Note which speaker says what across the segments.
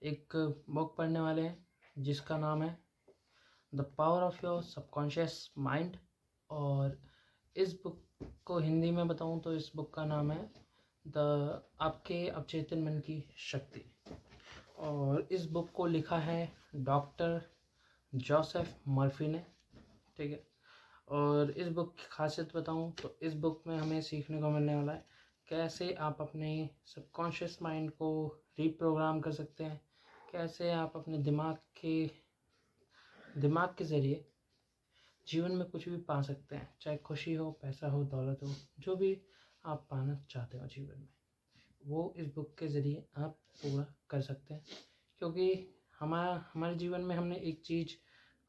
Speaker 1: एक बुक पढ़ने वाले हैं जिसका नाम है the power of your subconscious mind. और इस बुक को हिंदी में बताऊं तो इस बुक का नाम है द आपके अवचेतन मन की शक्ति। और इस बुक को लिखा है डॉक्टर जोसेफ मर्फी ने, ठीक है। और इस बुक की खासियत बताऊं तो इस बुक में हमें सीखने को मिलने वाला है कैसे आप अपने सबकॉन्शियस माइंड को रीप्रोग्राम कर सकते हैं, कैसे आप अपने दिमाग के ज़रिए जीवन में कुछ भी पा सकते हैं, चाहे खुशी हो, पैसा हो, दौलत हो, जो भी आप पाना चाहते हो जीवन में, वो इस बुक के ज़रिए आप पूरा कर सकते हैं। क्योंकि हमारे जीवन में हमने एक चीज़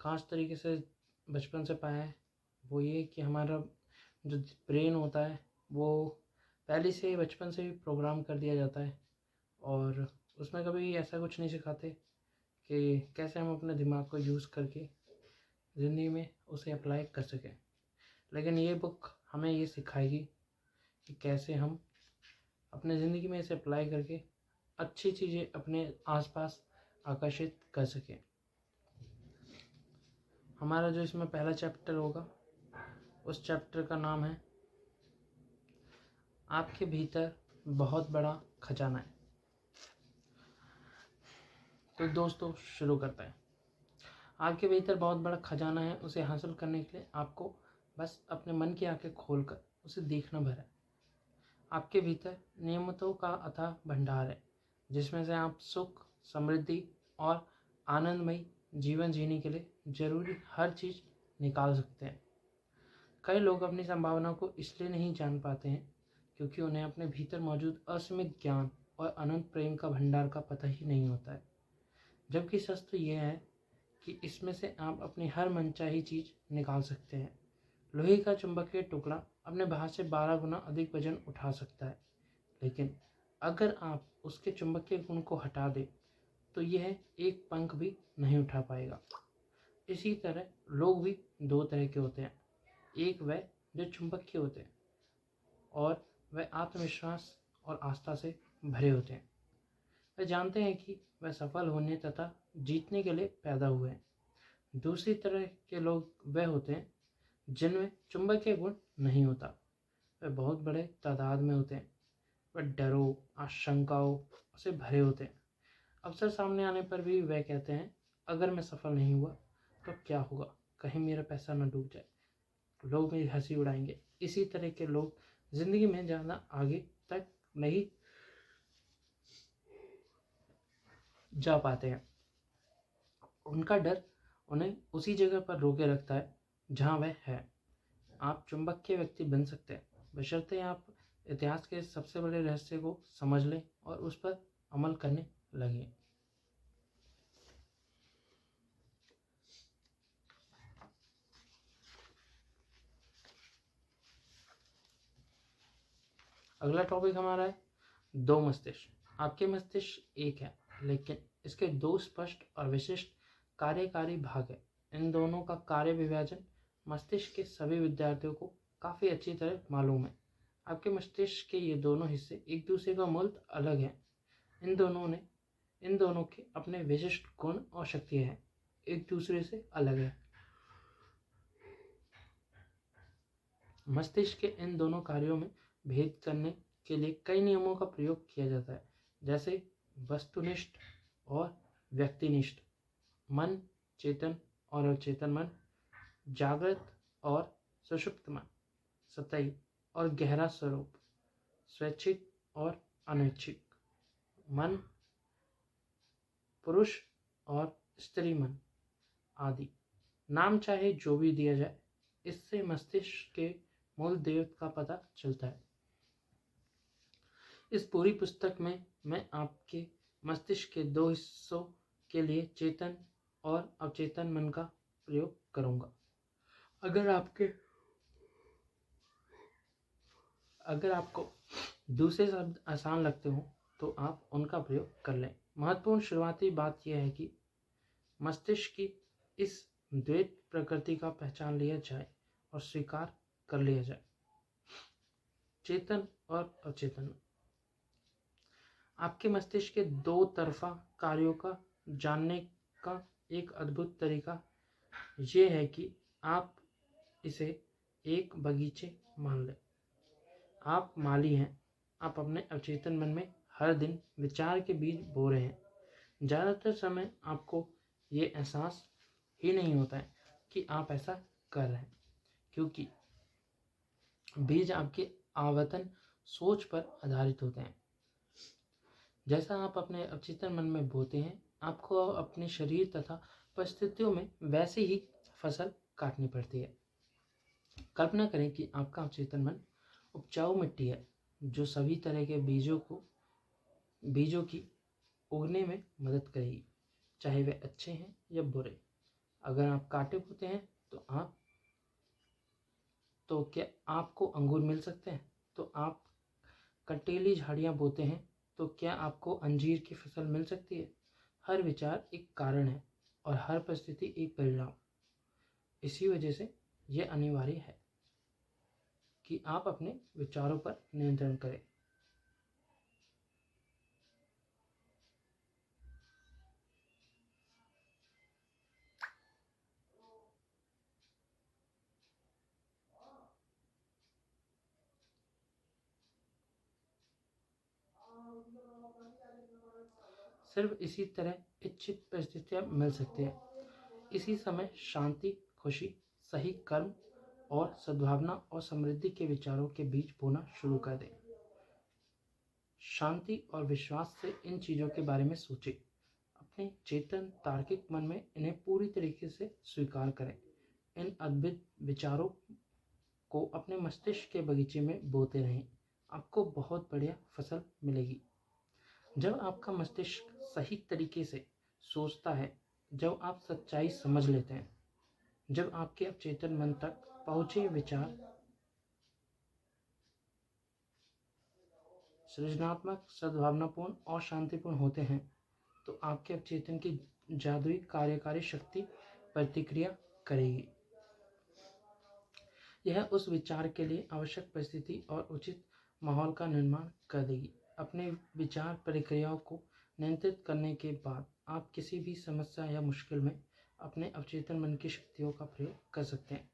Speaker 1: खास तरीके से बचपन से पाया है, वो ये कि हमारा जो ब्रेन होता है वो पहले से ही बचपन से ही प्रोग्राम कर दिया जाता है। और उसमें कभी ऐसा कुछ नहीं सिखाते कि कैसे हम अपने दिमाग को यूज़ करके ज़िंदगी में उसे अप्लाई कर सकें। लेकिन ये बुक हमें ये सिखाएगी कि कैसे हम अपने ज़िंदगी में इसे अप्लाई करके अच्छी चीज़ें अपने आसपास आकर्षित कर सकें। हमारा जो इसमें पहला चैप्टर होगा उस चैप्टर का नाम है आपके भीतर बहुत बड़ा खजाना है। तो दोस्तों शुरू करते हैं। आपके भीतर बहुत बड़ा खजाना है, उसे हासिल करने के लिए आपको बस अपने मन की आंखें खोलकर उसे देखना भर है। आपके भीतर नियमतों का अथाह भंडार है जिसमें से आप सुख, समृद्धि और आनंदमयी जीवन जीने के लिए जरूरी हर चीज़ निकाल सकते हैं। कई लोग अपनी संभावनाओं को इसलिए नहीं जान पाते हैं क्योंकि उन्हें अपने भीतर मौजूद असीमित ज्ञान और अनंत प्रेम का भंडार का पता ही नहीं होता है। जबकि सच तो यह है कि इसमें से आप अपनी हर मनचाही चीज़ निकाल सकते हैं। लोहे का चुंबकीय टुकड़ा अपने भार से 12 गुना अधिक वजन उठा सकता है, लेकिन अगर आप उसके चुंबकीय गुण को हटा दें तो यह एक पंख भी नहीं उठा पाएगा। इसी तरह लोग भी दो तरह के होते हैं, एक वह जो चुंबकीय होते हैं और वह आत्मविश्वास और आस्था से भरे होते हैं। वे जानते हैं कि वह सफल होने तथा जीतने के लिए पैदा हुए हैं। दूसरी तरह के लोग वह होते हैं जिनमें चुंबकीय गुण नहीं होता, वे बहुत बड़े तादाद में होते हैं। वह डरों, आशंकाओं से भरे होते हैं। अवसर सामने आने पर भी वह कहते हैं अगर मैं सफल नहीं हुआ तो क्या होगा, कहीं मेरा पैसा न डूब जाए, लोग मेरी हंसी उड़ाएंगे। इसी तरह के लोग जिंदगी में ज़्यादा आगे तक नहीं जा पाते हैं। उनका डर उन्हें उसी जगह पर रोके रखता है जहाँ वह है। आप चुंबकीय व्यक्ति बन सकते हैं बशर्ते आप इतिहास के सबसे बड़े रहस्य को समझ लें और उस पर अमल करने लगें। अगला टॉपिक हमारा है दो मस्तिष्क। आपके मस्तिष्क एक है लेकिन इसके दो स्पष्ट और विशिष्ट कार्यकारी भाग है। इन दोनों का कार्य विभाजन मस्तिष्क के सभी विद्यार्थियों को काफ़ी अच्छी तरह मालूम है। आपके मस्तिष्क के ये दोनों हिस्से एक दूसरे का मूलतः अलग हैं। इन दोनों के अपने विशिष्ट गुण और शक्तियाँ हैं, एक दूसरे से अलग है। मस्तिष्क के इन दोनों कार्यों में भेद करने के लिए कई नियमों का प्रयोग किया जाता है, जैसे वस्तुनिष्ठ और व्यक्तिनिष्ठ, मन, चेतन और अचेतन मन, जागृत और सुषुप्त मन, सतही और गहरा स्वरूप, स्वैच्छिक और अनैच्छिक मन, पुरुष और स्त्री मन आदि। नाम चाहे जो भी दिया जाए, इससे मस्तिष्क के मूल देव का पता चलता है। इस पूरी पुस्तक में मैं आपके मस्तिष्क के दो हिस्सों के लिए चेतन और अवचेतन मन का प्रयोग करूंगा। अगर आपको दूसरे शब्द आसान लगते हो तो आप उनका प्रयोग कर लें। महत्वपूर्ण शुरुआती बात यह है कि मस्तिष्क की इस द्वैत प्रकृति का पहचान लिया जाए और स्वीकार कर लिया जाए। चेतन और अचेतन। आपके मस्तिष्क के दो तरफा कार्यों का जानने का एक अद्भुत तरीका ये है कि आप इसे एक बगीचे मान लें। आप माली हैं। आप अपने अवचेतन मन में हर दिन विचार के बीज बो रहे हैं। ज़्यादातर समय आपको ये एहसास ही नहीं होता है कि आप ऐसा कर रहे हैं, क्योंकि बीज आपके आवर्तन सोच पर आधारित होते हैं। जैसा आप अपने अवचेतन मन में बोते हैं, आपको अपने शरीर तथा परिस्थितियों में वैसे ही फसल काटनी पड़ती है। कल्पना करें कि आपका अवचेतन मन उपजाऊ मिट्टी है जो सभी तरह के बीजों की उगने में मदद करेगी, चाहे वे अच्छे हैं या बुरे। अगर आप कांटे बोते हैं तो क्या आपको अंगूर मिल सकते हैं? तो आप कंटीली झाड़ियाँ बोते हैं तो क्या आपको अंजीर की फसल मिल सकती है? हर विचार एक कारण है और हर परिस्थिति एक परिणाम। इसी वजह से यह अनिवार्य है कि आप अपने विचारों पर नियंत्रण करें। सिर्फ इसी तरह इच्छित परिस्थितियाँ मिल सकती हैं। इसी समय शांति, खुशी, सही कर्म और सद्भावना और समृद्धि के विचारों के बीज बोना शुरू कर दें। शांति और विश्वास से इन चीज़ों के बारे में सोचें। अपने चेतन तार्किक मन में इन्हें पूरी तरीके से स्वीकार करें। इन अद्भुत विचारों को अपने मस्तिष्क के बगीचे में बोते रहें। आपको बहुत बढ़िया फसल मिलेगी। जब आपका मस्तिष्क सही तरीके से सोचता है, जब आप सच्चाई समझ लेते हैं, जब आपके अवचेतन मन तक पहुँचे विचार सृजनात्मक, सद्भावनापूर्ण और शांतिपूर्ण होते हैं, तो आपके अवचेतन की जादुई कार्यकारी शक्ति प्रतिक्रिया करेगी। यह उस विचार के लिए आवश्यक परिस्थिति और उचित माहौल का निर्माण कर देगी। अपने विचार प्रक्रियाओं को नियंत्रित करने के बाद आप किसी भी समस्या या मुश्किल में अपने अवचेतन मन की शक्तियों का प्रयोग कर सकते हैं।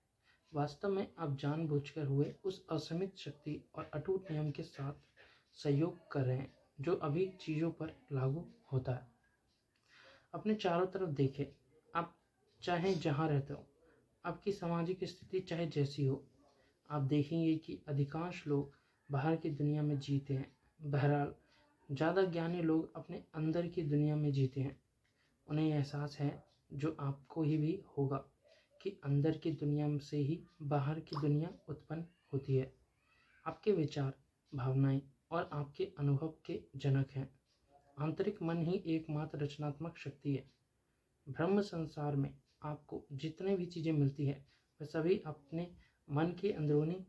Speaker 1: वास्तव में आप जानबूझकर हुए उस असीमित शक्ति और अटूट नियम के साथ सहयोग कर रहे हैं जो अभी चीज़ों पर लागू होता है। अपने चारों तरफ देखें। आप चाहे जहाँ रहते हो, आपकी सामाजिक स्थिति चाहे जैसी हो, आप देखेंगे कि अधिकांश लोग बाहर की दुनिया में जीते हैं। बहरहाल, ज़्यादा ज्ञानी लोग अपने अंदर की दुनिया में जीते हैं। उन्हें एहसास है, जो आपको ही भी होगा, कि अंदर की दुनिया से ही बाहर की दुनिया उत्पन्न होती है। आपके विचार, भावनाएं और आपके अनुभव के जनक हैं। आंतरिक मन ही एकमात्र रचनात्मक शक्ति है। ब्रह्म संसार में आपको जितने भी चीज़ें मिलती है, वे सभी अपने मन के अंदरूनी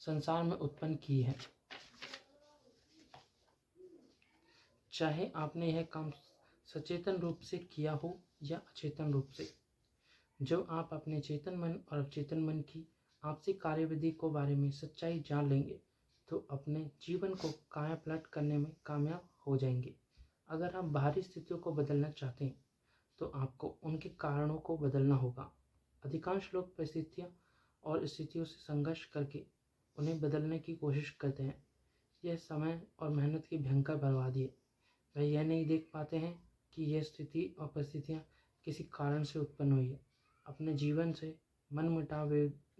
Speaker 1: संसार में उत्पन्न की है। चाहे आपने यह काम सचेतन रूप से किया हो या अचेतन रूप से। जब आप अपने चेतन मन और अवचेतन मन की आपसी कार्यविधि को बारे में सच्चाई जान लेंगे, तो अपने जीवन को काया पलट करने में कामयाब हो जाएंगे। अगर आप बाहरी स्थितियों को बदलना चाहते हैं, तो आपको उनके कारणों को बदलना होगा। अधिकांश लोग परिस्थितियाँ और स्थितियों से संघर्ष करके उन्हें बदलने की कोशिश करते हैं। यह समय और मेहनत की भयंकर बर्बादी है। वह यह नहीं देख पाते हैं कि यह स्थिति और परिस्थितियाँ किसी कारण से उत्पन्न हुई है। अपने जीवन से मनमुटाव,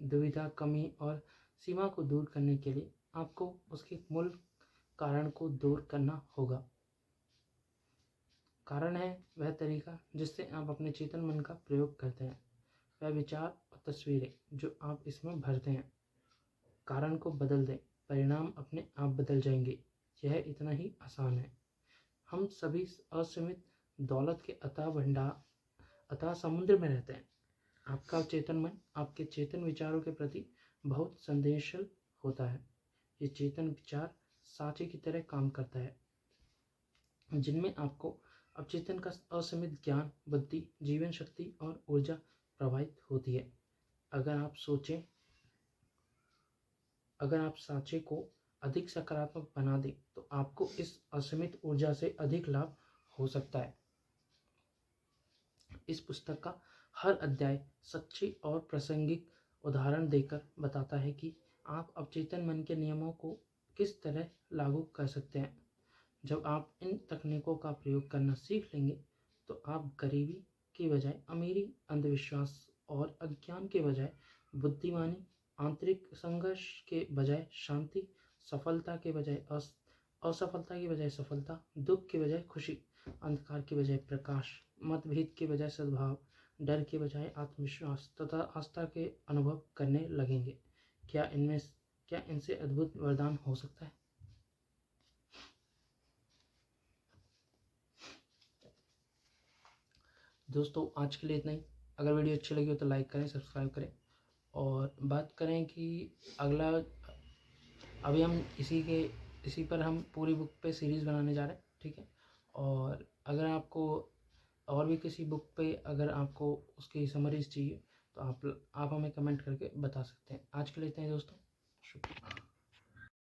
Speaker 1: दुविधा, कमी और सीमा को दूर करने के लिए आपको उसके मूल कारण को दूर करना होगा। कारण है वह तरीका जिससे आप अपने चेतन मन का प्रयोग करते हैं, वह विचार और तस्वीरें जो आप इसमें भरते हैं। कारण को बदल दें, परिणाम अपने आप बदल जाएंगे। यह इतना ही आसान है। हम सभी असीमित दौलत के अथाह समुद्र में रहते हैं। आपका चेतन मन आपके चेतन विचारों के प्रति बहुत संवेदनशील होता है। ये चेतन विचार सांचे की तरह काम करता है, जिनमें आपको अवचेतन का असीमित ज्ञान, बुद्धि, जीवन शक्ति और ऊर्जा प्रवाहित होती है। अगर आप सांचे को अधिक सकारात्मक बना दे तो आपको इस असीमित ऊर्जा से अधिक लाभ हो सकता है। इस पुस्तक का हर अध्याय सच्ची और प्रासंगिक उदाहरण देकर बताता है कि आप अवचेतन मन के नियमों को किस तरह लागू कर सकते हैं। जब आप इन तकनीकों का प्रयोग करना सीख लेंगे तो आप गरीबी की बजाय अमीरी, अंधविश्वास और अज्ञान के बजाय बुद्धिमानी, आंतरिक संघर्ष के बजाय शांति, सफलता के बजाय असफलता की बजाय सफलता, दुख के बजाय खुशी, अंधकार के बजाय प्रकाश, मतभेद के बजाय सद्भाव, डर के बजाय आत्मविश्वास तथा आस्था के अनुभव करने लगेंगे। क्या इनसे अद्भुत वरदान हो सकता है? दोस्तों आज के लिए इतना ही। अगर वीडियो अच्छी लगी हो तो लाइक करें, सब्सक्राइब करें। और बात करें कि अगला, अभी हम इसी पर हम पूरी बुक पे सीरीज़ बनाने जा रहे हैं, ठीक है। और अगर आपको और भी किसी बुक पे अगर आपको उसकी समरीज चाहिए तो आप हमें कमेंट करके बता सकते हैं। आज के लिए इतना ही दोस्तों, शुक्रिया।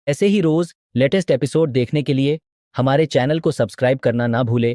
Speaker 2: ऐसे ही रोज लेटेस्ट एपिसोड देखने के लिए हमारे चैनल को सब्सक्राइब करना ना भूलें